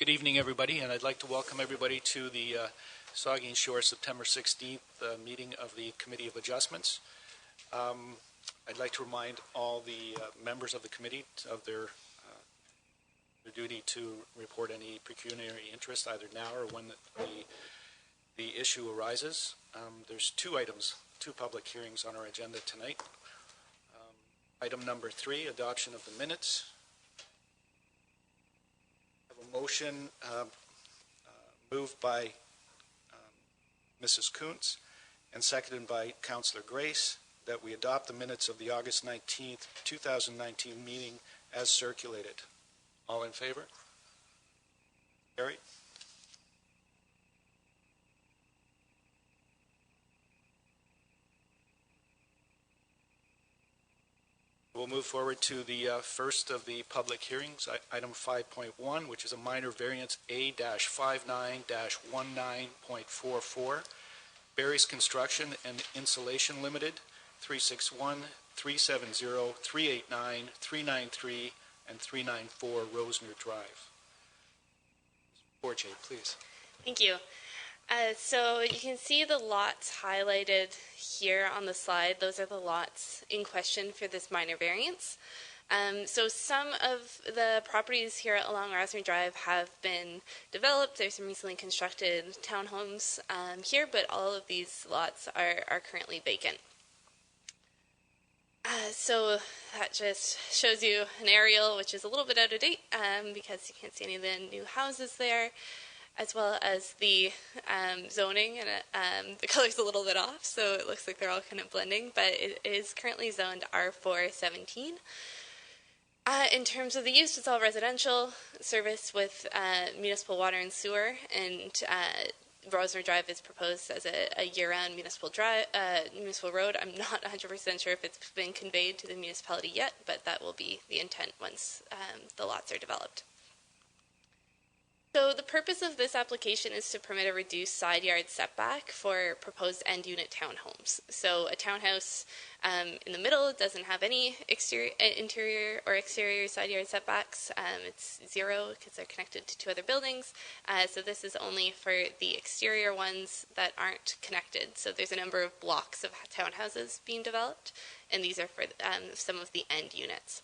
Good evening, everybody, and I'd like to welcome everybody to the Saugeen Shore September 16th meeting of the Committee of Adjustments. I'd like to remind all the members of the committee of their duty to report any pecuniary interest either now or when the issue arises. There's two public hearings on our agenda tonight. Item number 3, adoption of the minutes. Motion moved by Mrs. Kuntz and seconded by Councillor Grace that we adopt the minutes of the August 19th, 2019 meeting as circulated. All in favor? Carried. We'll move forward to the first of the public hearings, item 5.1, which is a minor variance A-59-19.44. Barry's Construction and Insulation Limited, 361-370-389, 393, and 394 Rosner Drive. Borje, please. Thank you. So you can see the lots highlighted here on the slide. Those are the lots in question for this minor variance. So some of the properties here along Rosner Drive have been developed. There's some recently constructed townhomes here, but all of these lots are currently vacant. So that just shows you an aerial, which is a little bit out of date because you can't see any of the new houses there, as well as the zoning, and the color's a little bit off, so it looks like they're all kind of blending, but it is currently zoned R417. In terms of the use, it's all residential service with municipal water and sewer, and Rosner Drive is proposed as a year-round municipal road. I'm not 100% sure if it's been conveyed to the municipality yet, but that will be the intent once the lots are developed. So the purpose of this application is to permit a reduced side yard setback for proposed end unit townhomes. So a townhouse in the middle doesn't have any interior or exterior side yard setbacks. It's 0 because they're connected to 2 other buildings. So this is only for the exterior ones that aren't connected. So there's a number of blocks of townhouses being developed, and these are for some of the end units.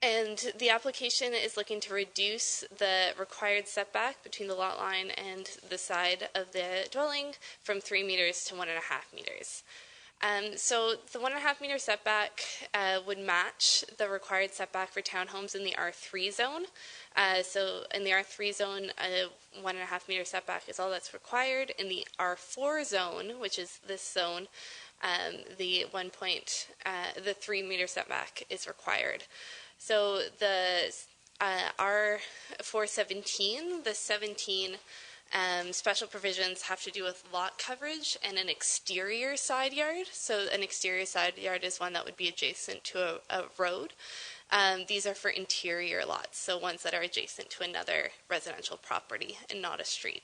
And the application is looking to reduce the required setback between the lot line and the side of the dwelling from 3 meters to 1.5 meters. So the 1.5 meter setback would match the required setback for townhomes in the R3 zone. So in the R3 zone, a 1.5 meter setback is all that's required. In the R4 zone, which is this zone, the 3 meter setback is required. So the R417, the 17 special provisions have to do with lot coverage and an exterior side yard. So an exterior side yard is one that would be adjacent to a road. These are for interior lots, so ones that are adjacent to another residential property and not a street.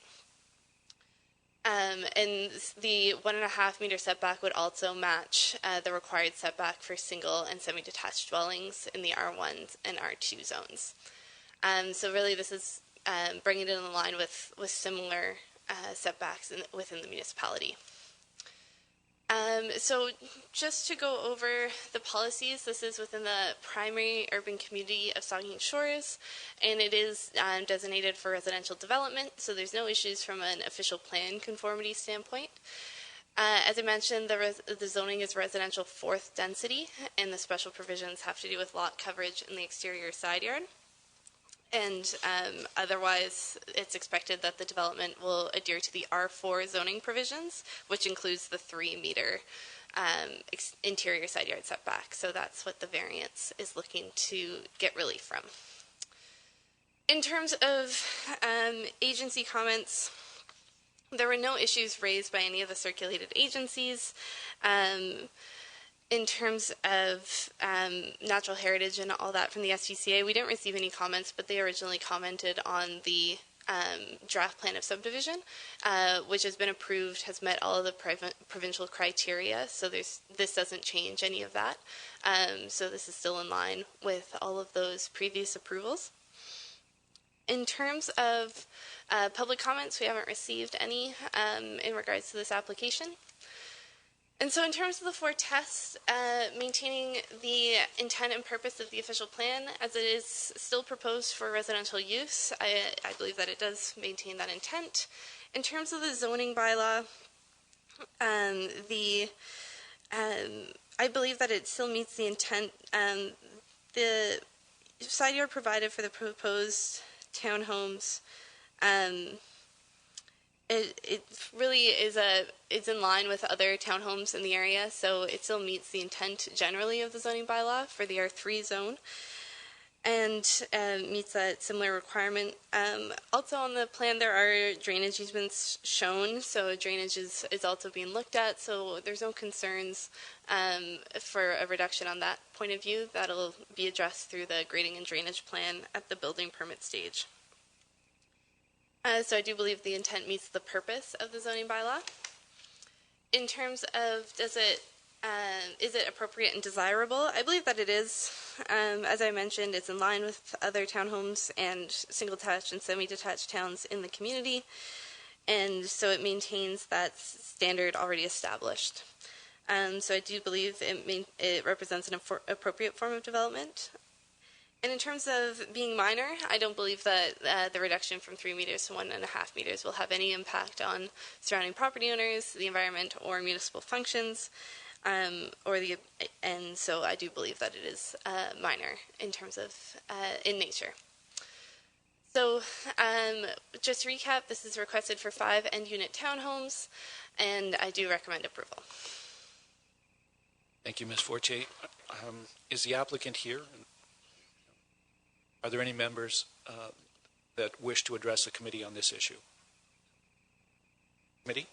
And the 1.5 meter setback would also match the required setback for single and semi-detached dwellings in the R1 and R2 zones. So really this is bringing it in line with similar setbacks within the municipality. So just to go over the policies, this is within the primary urban community of Saugeen Shores, and it is designated for residential development, so there's no issues from an official plan conformity standpoint. As I mentioned, the zoning is residential 4th density, and the special provisions have to do with lot coverage in the exterior side yard. And otherwise, it's expected that the development will adhere to the R4 zoning provisions, which includes the 3 meter interior side yard setback. So that's what the variance is looking to get relief from. In terms of agency comments, there were no issues raised by any of the circulated agencies. In terms of natural heritage and all that from the SPCA, we didn't receive any comments, but they originally commented on the draft plan of subdivision, which has been approved, has met all of the provincial criteria, so this doesn't change any of that. So this is still in line with all of those previous approvals. In terms of public comments, we haven't received any in regards to this application. And so in terms of the 4 tests, maintaining the intent and purpose of the official plan as it is still proposed for residential use, I believe that it does maintain that intent. In terms of the zoning bylaw, I believe that it still meets the intent. The side yard provided for the proposed townhomes, it really is it's in line with other townhomes in the area, so it still meets the intent generally of the zoning bylaw for the R3 zone, and meets that similar requirement. Also on the plan, there are drainage easements shown, so drainage is also being looked at, so there's no concerns for a reduction on that point of view. That'll be addressed through the grading and drainage plan at the building permit stage. So I do believe the intent meets the purpose of the zoning bylaw. In terms of is it appropriate and desirable? I believe that it is. As I mentioned, it's in line with other townhomes and single-detached and semi-detached towns in the community, and so it maintains that standard already established. So I do believe it represents an appropriate form of development. And in terms of being minor, I don't believe that the reduction from 3 meters to 1.5 meters will have any impact on surrounding property owners, the environment, or municipal functions, and so I do believe that it is minor in terms of in nature. So just to recap, this is requested for 5 end-unit townhomes, and I do recommend approval. Thank you, Ms. Fortier. Is the applicant here? Are there any members that wish to address the committee on this issue? Committee?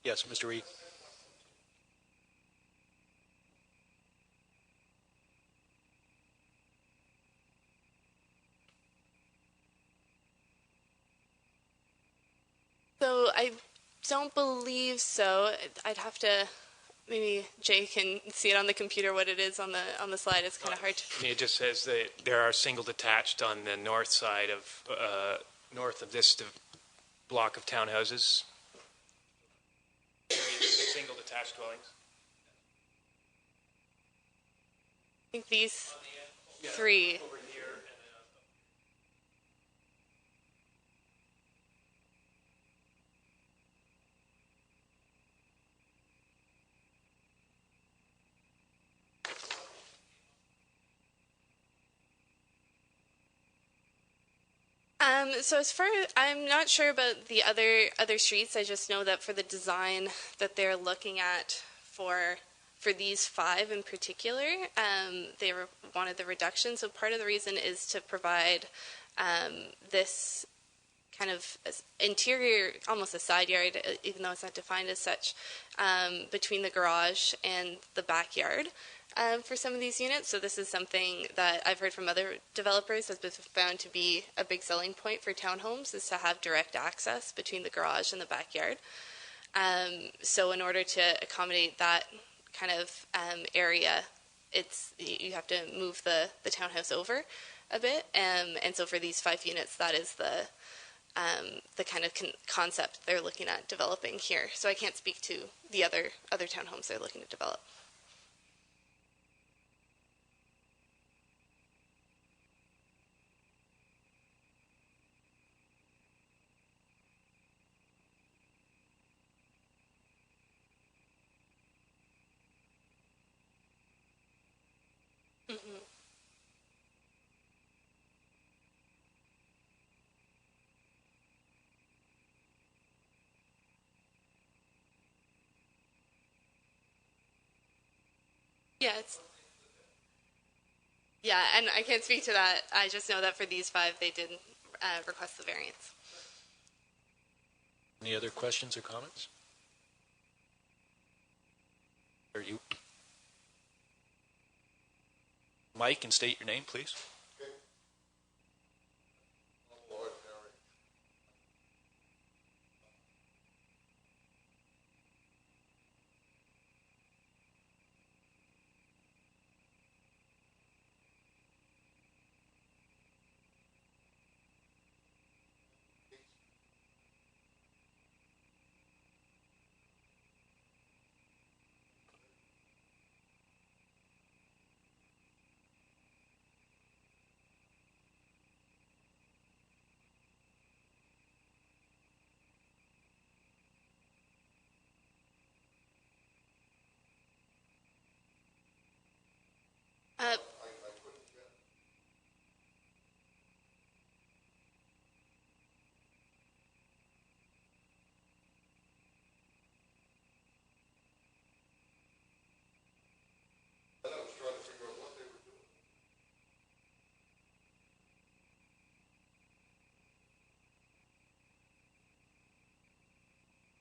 Yes, Mr. Reed. So I don't believe so. I'd have to. Maybe Jay can see it on the computer what it is on the slide. It's kind of hard to. I mean, it just says that there are single detached on the north side of this block of townhouses. Single detached dwellings. I think these 3. Over here. So as far as I'm not sure about the other streets, I just know that for the design that they're looking at for these 5 in particular, they wanted the reduction. So part of the reason is to provide this kind of interior, almost a side yard, even though it's not defined as such, between the garage and the backyard. For some of these units. So this is something that I've heard from other developers has been found to be a big selling point for townhomes, is to have direct access between the garage and the backyard. So in order to accommodate that kind of area, you have to move the townhouse over a bit. And so for these 5 units, that is the kind of concept they're looking at developing here. So I can't speak to the other townhomes they're looking to develop. Mm-hmm. Yeah, and I can't speak to that. I just know that for these 5, they did request the variance. Any other questions or comments? Are you? Mike, and state your name, please. Uh,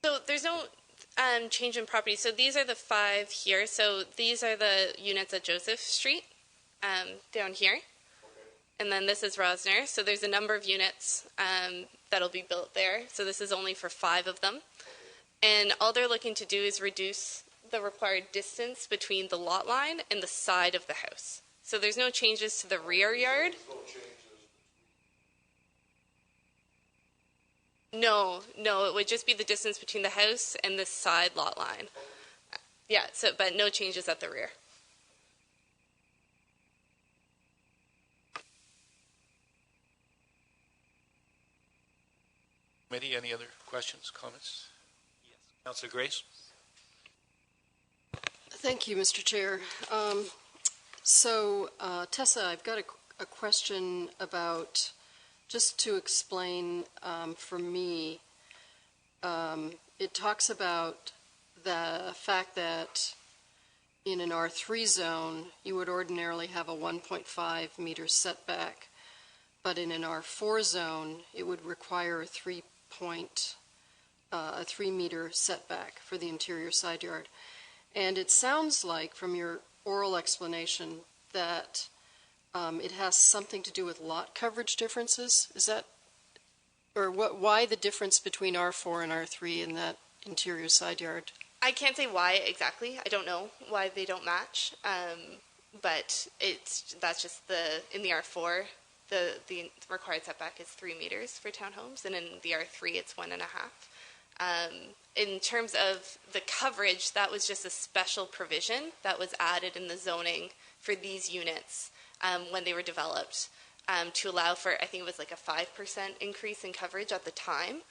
So there's no change in property. So these are the 5 here. So these are the units at Joseph Street down here. And then this is Rosner. So there's a number of units that'll be built there. So this is only for 5 of them. And all they're looking to do is reduce the required distance between the lot line and the side of the house. So there's no changes to the rear yard. No, it would just be the distance between the house and the side lot line. Yeah, so but no changes at the rear. Committee, any other questions, comments? Yes. Councilor Grace? Thank you, Mr. Chair. Tessa, I've got a question about, just to explain for me, it talks about the fact that in an R3 zone, you would ordinarily have a 1.5 meter setback, but in an R4 zone, it would require a 3 meter setback for the interior side yard. And it sounds like from your oral explanation that it has something to do with lot coverage differences. Is that, or why the difference between R4 and R3 in that interior side yard? I can't say why exactly. I don't know why they don't match. But that's just in the R4, the required setback is 3 meters for townhomes, and in the R3 it's 1.5. In terms of the coverage, that was just a special provision that was added in the zoning for these units when they were developed to allow for, I think it was like a 5% increase in coverage at the time.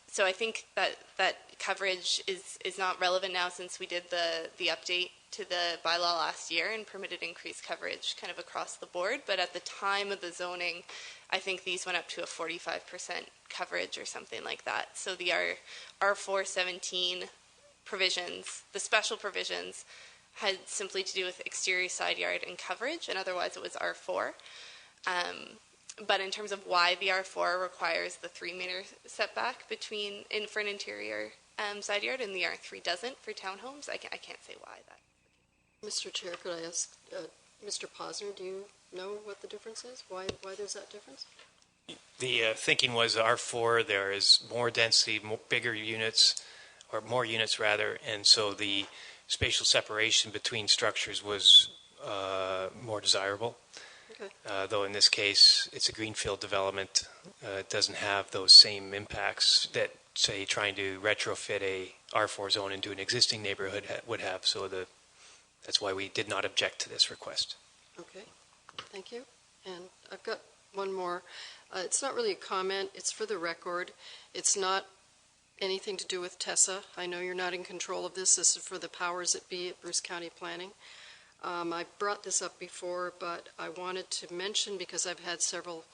So I think that coverage is not relevant now, since we did the update to the bylaw last year and permitted increased coverage kind of across the board. But at the time of the zoning, I think these went up to a 45% coverage or something like that. So the R417 provisions, the special provisions, had simply to do with exterior side yard and coverage, and otherwise it was R4. But in terms of why the R4 requires the 3 meter setback for an interior side yard and the R3 doesn't for townhomes, I can't say why that. Mr. Chair, could I ask, Mr. Posner, do you know what the difference is? Why there's that difference? The thinking was R4, there is more density, bigger units, or more units rather, and so the spatial separation between structures was more desirable. Okay. Though in this case, it's a greenfield development. It doesn't have those same impacts that, say, trying to retrofit a R4 zone into an existing neighborhood would have. So that's why we did not object to this request. Okay, thank you. And I've got one more. It's not really a comment. It's for the record. It's not anything to do with Tessa. I know you're not in control of this. This is for the powers that be at Bruce County Planning. I brought this up before, but I wanted to mention, because I've had several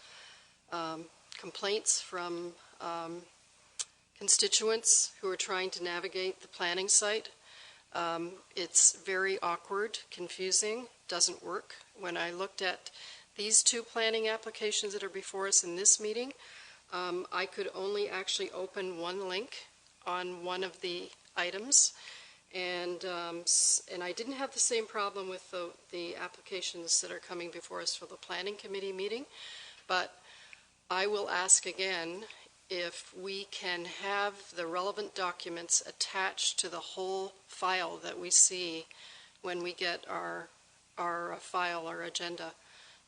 complaints from constituents who are trying to navigate the planning site. It's very awkward, confusing, doesn't work. When I looked at these 2 planning applications that are before us in this meeting, I could only actually open one link on one of the items. And I didn't have the same problem with the applications that are coming before us for the Planning Committee meeting. But I will ask again if we can have the relevant documents attached to the whole file that we see when we get our file, our agenda.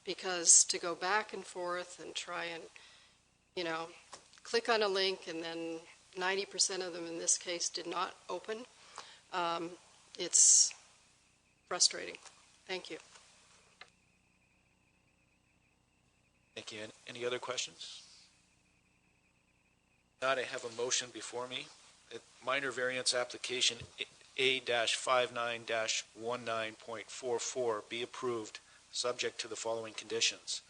Because to go back and forth and try and, click on a link and then 90% of them in this case did not open, it's frustrating. Thank you. Thank you. Any other questions? Not, I have a motion before me. A minor variance application A-59-19.44 be approved, subject to the following conditions: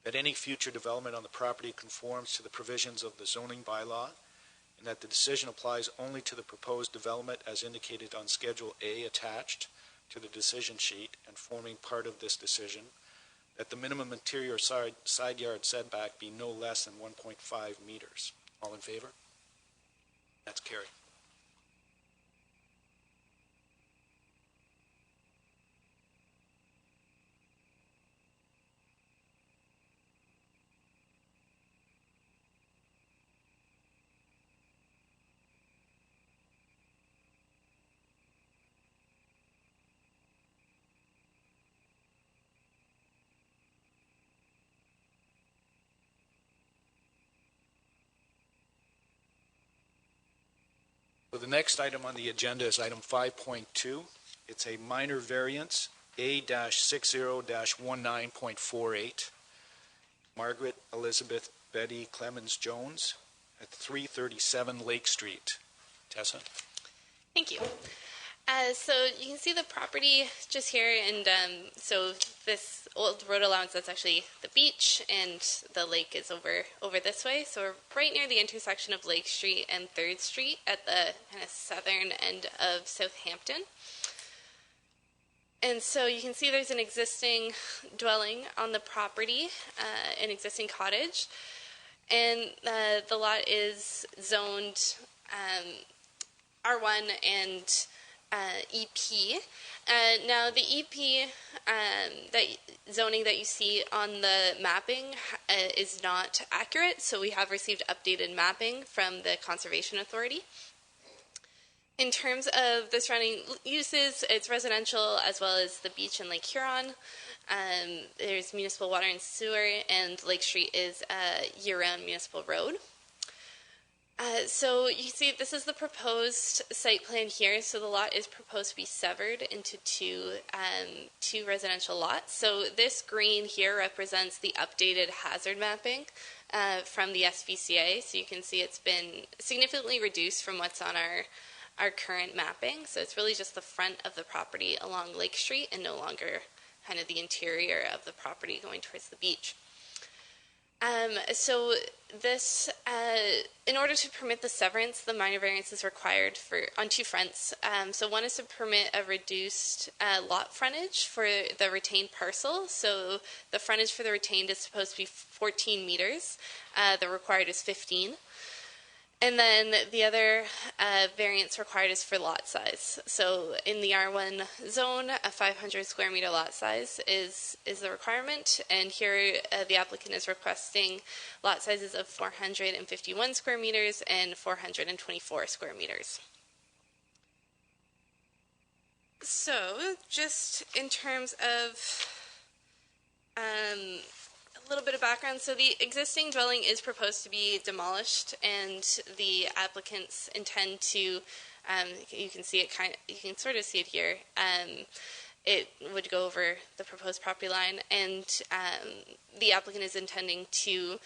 that any future development on the property conforms to the provisions of the zoning bylaw, and that the decision applies only to the proposed development as indicated on Schedule A attached to the decision sheet and forming part of this decision, that the minimum interior side yard setback be no less than 1.5 meters. All in favor? That's carried. So the next item on the agenda is item 5.2. It's a minor variance, A-60-19.48. Margaret Elizabeth Betty Clemens Jones at 337 Lake Street. Tessa? Thank you. So you can see the property just here, and so this old road allowance, that's actually the beach, and the lake is over this way. So we're right near the intersection of Lake Street and 3rd Street at the kind of southern end of Southampton. And so you can see there's an existing dwelling on the property, an existing cottage, and the lot is zoned R1 and EP. Now the EP zoning that you see on the mapping is not accurate, so we have received updated mapping from the Conservation Authority. In terms of the surrounding uses, it's residential as well as the beach and Lake Huron. There's municipal water and sewer, and Lake Street is a year-round municipal road. So you see this is the proposed site plan here. So the lot is proposed to be severed into two residential lots. So this green here represents the updated hazard mapping from the SVCA. So you can see it's been significantly reduced from what's on our current mapping. So it's really just the front of the property along Lake Street and no longer kind of the interior of the property going towards the beach. So this, in order to permit the severance, the minor variance is required on two fronts. So one is to permit a reduced lot frontage for the retained parcel. So the frontage for the retained is supposed to be 14 meters. The required is 15. And then the other variance required is for lot size. So in the R1 zone, a 500 square meter lot size is the requirement. And here the applicant is requesting lot sizes of 451 square meters and 424 square meters. So just in terms of a little bit of background. So the existing dwelling is proposed to be demolished, and the applicants intend to, you can see it you can sort of see it here. It would go over the proposed property line, and the applicant is intending to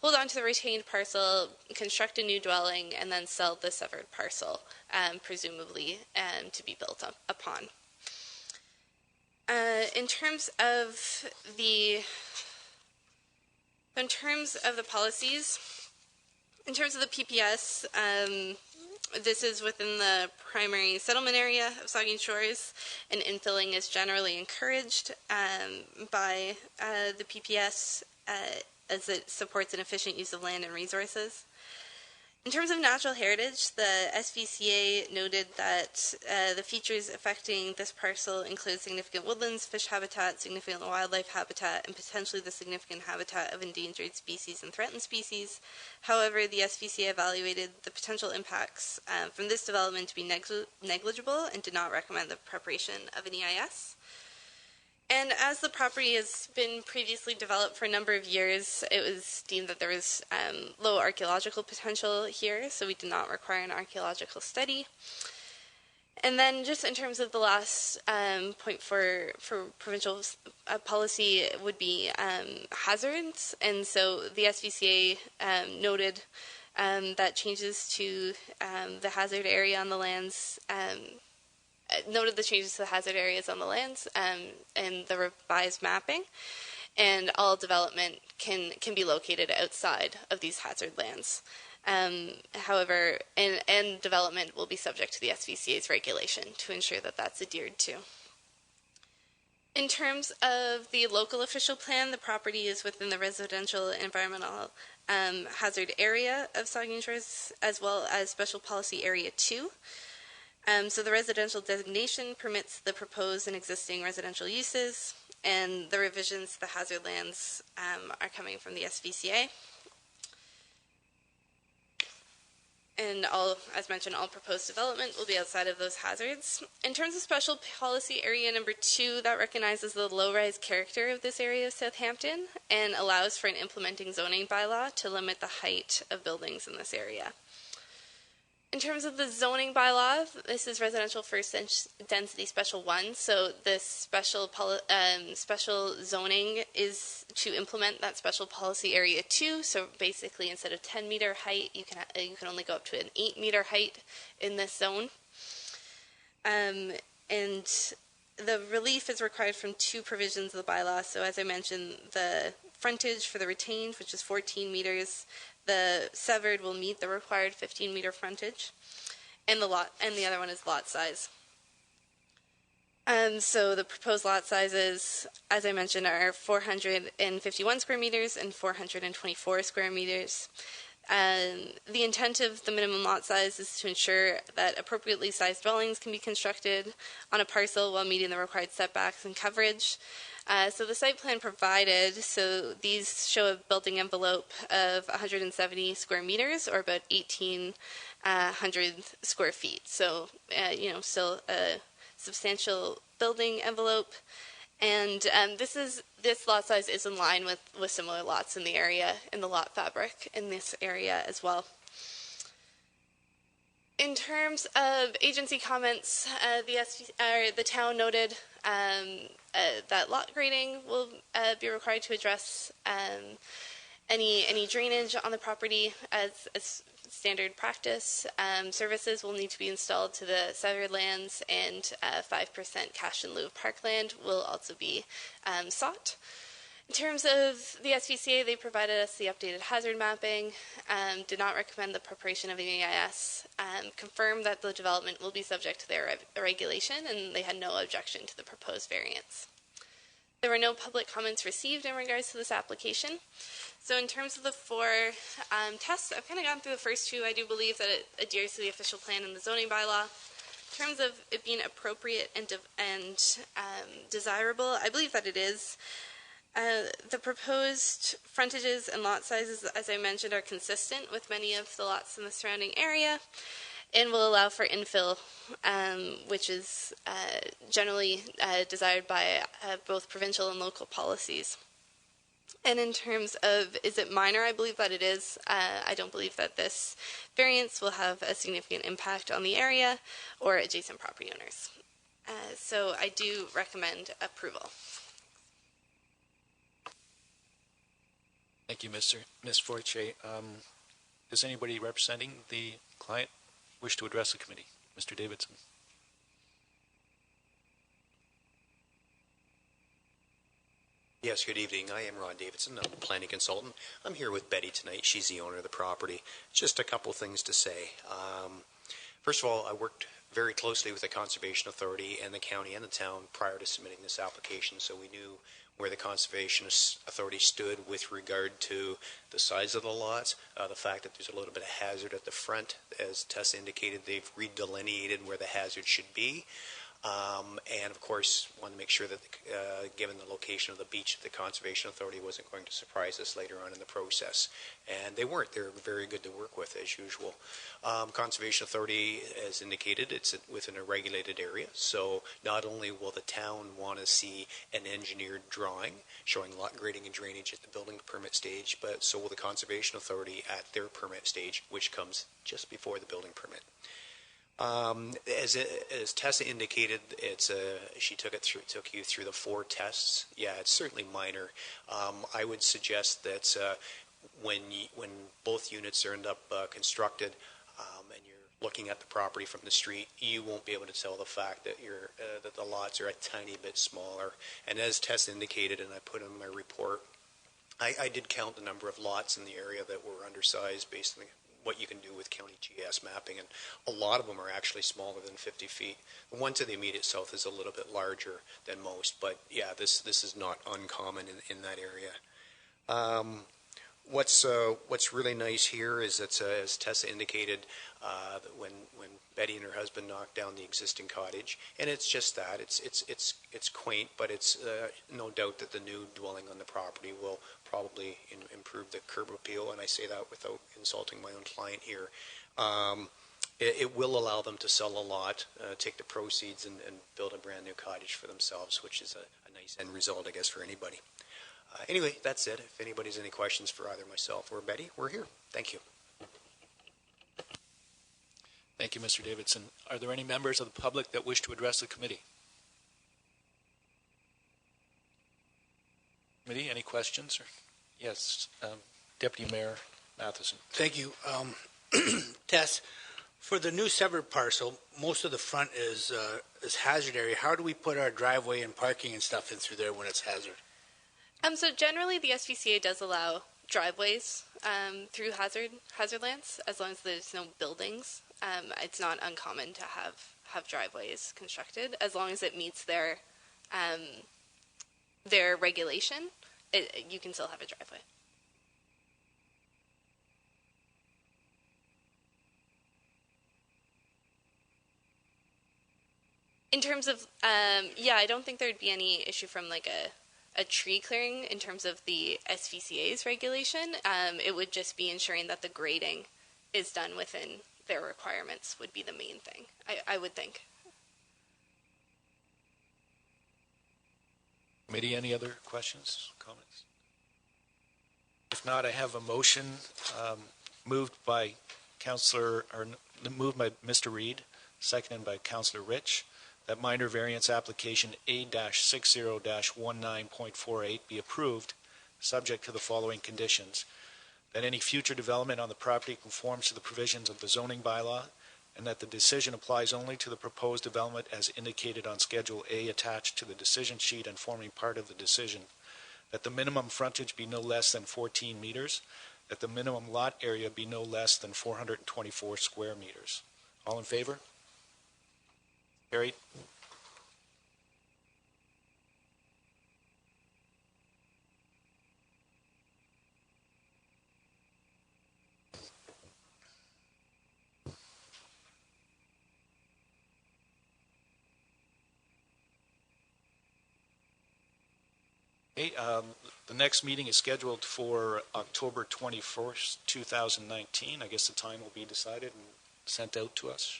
hold on to the retained parcel, construct a new dwelling, and then sell the severed parcel, presumably to be built upon. In terms of the policies, in terms of the PPS, this is within the primary settlement area of Saugeen Shores, and infilling is generally encouraged by the PPS as it supports an efficient use of land and resources. In terms of natural heritage, the SVCA noted that the features affecting this parcel include significant woodlands, fish habitat, significant wildlife habitat, and potentially the significant habitat of endangered species and threatened species. However, the SVCA evaluated the potential impacts from this development to be negligible and did not recommend the preparation of an EIS. And as the property has been previously developed for a number of years, it was deemed that there was low archaeological potential here, so we did not require an archaeological study. And then just in terms of the last point for provincial policy would be hazards. And so the SVCA noted that changes to the hazard area on the lands, noted the changes to the hazard areas on the lands and the revised mapping, and all development can be located outside of these hazard lands. However, and development will be subject to the SVCA's regulation to ensure that that's adhered to. In terms of the local official plan, the property is within the residential environmental hazard area of Saugeen Shores, as well as Special Policy Area 2. So the residential designation permits the proposed and existing residential uses, and the revisions to the hazard lands are coming from the SVCA. And as mentioned, all proposed development will be outside of those hazards. In terms of Special Policy Area number 2, that recognizes the low-rise character of this area of Southampton and allows for an implementing zoning bylaw to limit the height of buildings in this area. In terms of the zoning bylaw, this is residential first density special 1. So this special zoning is to implement that special policy area 2. So basically, instead of 10-meter height, you can only go up to an 8-meter height in this zone. And the relief is required from 2 provisions of the bylaw. So as I mentioned, the frontage for the retained, which is 14 meters. The severed will meet the required 15-meter frontage, and the other one is lot size. So the proposed lot sizes, as I mentioned, are 451 square meters and 424 square meters. The intent of the minimum lot size is to ensure that appropriately sized dwellings can be constructed on a parcel while meeting the required setbacks and coverage. So the site plan provided, so these show a building envelope of 170 square meters, or about 1,800 square feet. So, still a substantial building envelope. And this lot size is in line with similar lots in the area, in the lot fabric in this area as well. In terms of agency comments, the town noted that lot grading will be required to address any drainage on the property as standard practice. Services will need to be installed to the severed lands, and 5% cash in lieu of parkland will also be sought. In terms of the SVCA, they provided us the updated hazard mapping, did not recommend the preparation of an EIS, confirmed that the development will be subject to their regulation, and they had no objection to the proposed variance. There were no public comments received in regards to this application. So in terms of the 4 tests, I've kind of gone through the first 2. I do believe that it adheres to the official plan and the zoning bylaw. In terms of it being appropriate and desirable, I believe that it is. The proposed frontages and lot sizes, as I mentioned, are consistent with many of the lots in the surrounding area and will allow for infill, which is generally desired by both provincial and local policies. And in terms of, is it minor? I believe that it is. I don't believe that this variance will have a significant impact on the area or adjacent property owners. So I do recommend approval. Thank you, Ms. Forche. Does anybody representing the client wish to address the committee? Mr. Davidson. Yes, good evening. I am Ron Davidson. I'm a planning consultant. I'm here with Betty tonight. She's the owner of the property. Just a couple of things to say. First of all, I worked very closely with the Conservation Authority and the county and the town prior to submitting this application, so we knew where the Conservation Authority stood with regard to the size of the lots, the fact that there's a little bit of hazard at the front. As Tess indicated, they've redelineated where the hazard should be. And of course, wanted to make sure that, given the location of the beach, the Conservation Authority wasn't going to surprise us later on in the process. And they weren't. They're very good to work with, as usual. Conservation Authority, as indicated, it's within a regulated area. So not only will the town want to see an engineered drawing showing lot grading and drainage at the building permit stage, but so will the Conservation Authority at their permit stage, which comes just before the building permit. As Tessa indicated, she took you through the 4 tests. Yeah, it's certainly minor. I would suggest that when both units are end up constructed, and you're looking at the property from the street, you won't be able to tell the fact that that the lots are a tiny bit smaller. And as Tess indicated, and I put in my report, I did count the number of lots in the area that were undersized based on what you can do with county GS mapping, and a lot of them are actually smaller than 50 feet. The one to the immediate south is a little bit larger than most, but yeah, this is not uncommon in that area. What's really nice here is that, as Tessa indicated, that when Betty and her husband knocked down the existing cottage, and it's just that it's quaint, but it's no doubt that the new dwelling on the property will probably improve the curb appeal, and I say that without insulting my own client here. It will allow them to sell a lot, take the proceeds, and build a brand new cottage for themselves, which is a nice end result, I guess, for anybody. Anyway, that's it. If anybody has any questions for either myself or Betty, we're here. Thank you. Thank you, Mr. Davidson. Are there any members of the public that wish to address the committee? Committee, any questions? Yes, Deputy Mayor Matheson. Thank you. Tess, for the new severed parcel, most of the front is hazard area. How do we put our driveway and parking and stuff in through there when it's hazard? So generally, the SPCA does allow driveways through hazard lands as long as there's no buildings. It's not uncommon to have driveways constructed as long as it meets their regulation. You can still have a driveway. In terms of, I don't think there'd be any issue from like a tree clearing in terms of the SVCA's regulation. It would just be ensuring that the grading is done within their requirements would be the main thing, I would think. Committee, any other questions, comments? If not, I have a motion moved by Mr. Reed, seconded by Councillor Rich, that minor variance application A-60-19.48 be approved, subject to the following conditions: that any future development on the property conforms to the provisions of the zoning bylaw, and that the decision applies only to the proposed development as indicated on Schedule A attached to the decision sheet and forming part of the decision, that the minimum frontage be no less than 14 meters, that the minimum lot area be no less than 424 square meters. All in favor? Carried. Okay, the next meeting is scheduled for October 21st, 2019. I guess the time will be decided and sent out to us.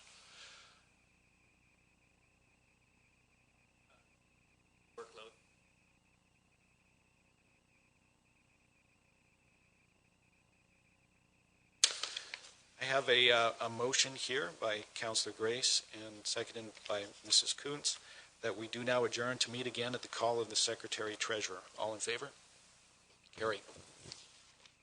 I have a motion here by Councillor Grace and seconded by Mrs. Kuntz that we do now adjourn to meet again at the call of the Secretary Treasurer. All in favor? Carry.